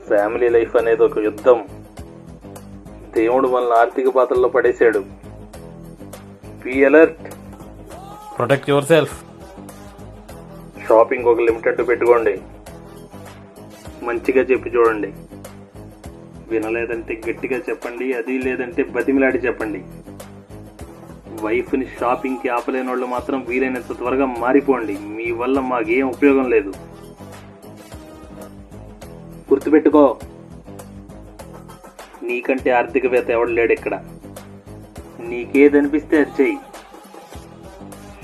Family life అనేది ఒక యుద్ధం. దేవుడు మనల్ని ఆర్థిక పాత్రలో పడేశాడు. Be alert, protect yourself. Shopping ఒక లిమిటెడ్ పెట్టుకోండి. మంచిగా చెప్పి చూడండి. వినలేదంటే గట్టిగా చెప్పండి, అది లేదంటే బతిమిలాడి చెప్పండి. వైఫ్ని షాపింగ్కి ఆపలేని వాళ్ళు మాత్రం వీలైనంత త్వరగా మారిపోండి. మీ వల్ల మాకేం ఉపయోగం లేదు. గుర్తుపెట్టుకో, నీకంటే ఆర్థికవేత్త ఎవడు లేడు ఇక్కడ. నీకేదనిపిస్తే అది చెయ్యి.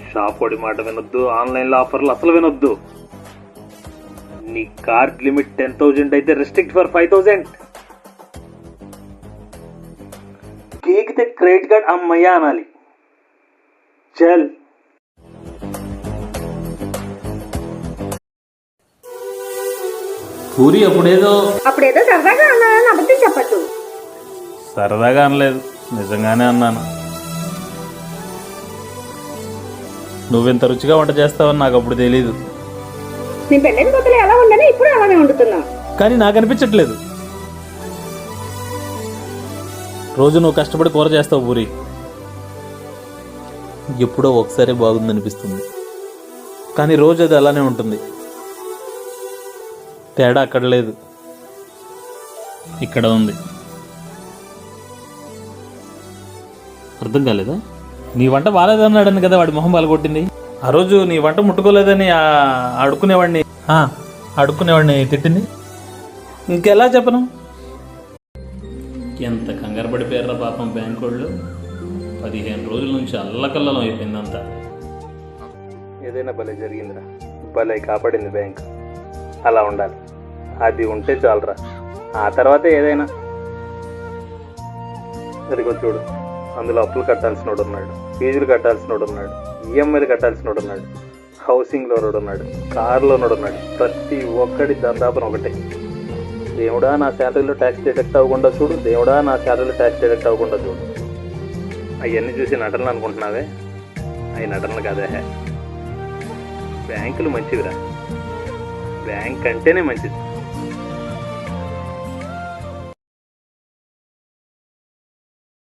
షాప్ వాడి మాట వినొద్దు, ఆన్లైన్లో ఆఫర్లు అసలు వినొద్దు. నీ కార్డ్ లిమిట్ 10,000 అయితే రెస్ట్రిక్ట్ ఫర్ 5,000. కేకితే క్రెడిట్ కార్డ్ అమ్మయ్యా అనాలి. చల్. పూరి అప్పుడేదో సరదాగా అన్నానని అబద్ధం చెప్పద్దు. సరదాగా అనలేదు, నిజంగానే అన్నాను. నువ్వెంత రుచిగా వంట చేస్తావని నాకు అప్పుడు తెలీదు. నీ పెళ్ళైన కొత్తలో ఎలా ఉండని ఇప్పుడు అలానే వండుతున్నా. కానీ నాకు అనిపించట్లేదు. రోజు నువ్వు కష్టపడి కూర చేస్తావు పూరి, ఎప్పుడో ఒకసారి బాగుందనిపిస్తుంది. కానీ రోజు అది అలానే ఉంటుంది. తేడా అక్కడ లేదు, ఇక్కడ ఉంది. అర్థం కాలేదా? నీ వంట బాగాలేదన్నాడని కదా వాడి మొహం పాల్గొట్టింది. ఆ రోజు నీ వంట ముట్టుకోలేదని అడుక్కునేవాడిని తిట్టింది. ఇంకెలా చెప్పను? ఎంత కంగారు పడిపోయారా పాపం బ్యాంకు వాళ్ళు. 15 రోజుల నుంచి అల్లకల్లం అయిపోయిందంతా. ఏదైనా భలే జరిగిందిరా, భలే కాపాడింది బ్యాంక్. అలా ఉండాలి, అది ఉంటే చాలరా. ఆ తర్వాత ఏదైనా. సరిగ్గా చూడు, అందులో అప్పులు కట్టాల్సినోడు ఉన్నాడు, ఫీజులు కట్టాల్సినోడు ఉన్నాడు, ఈఎంఐలు కట్టాల్సినోడు ఉన్నాడు, హౌసింగ్ లోనోడు ఉన్నాడు, కారు లోనోడు ఉన్నాడు. ప్రతి ఒక్కడి దాదాపు ఒకటే. దేవుడా నా శాలరీలో ట్యాక్స్ డిడక్ట్ అవ్వకుండా చూడు, దేవుడా నా శాలరీలో ట్యాక్స్ డిడక్ట్ అవ్వకుండా చూడు. అవన్నీ చూసి నటనలు అనుకుంటున్నావే, అవి నటనలు కాదే. బ్యాంకులు మంచివిరా, బ్యాంక్ అంటేనే మంచిది.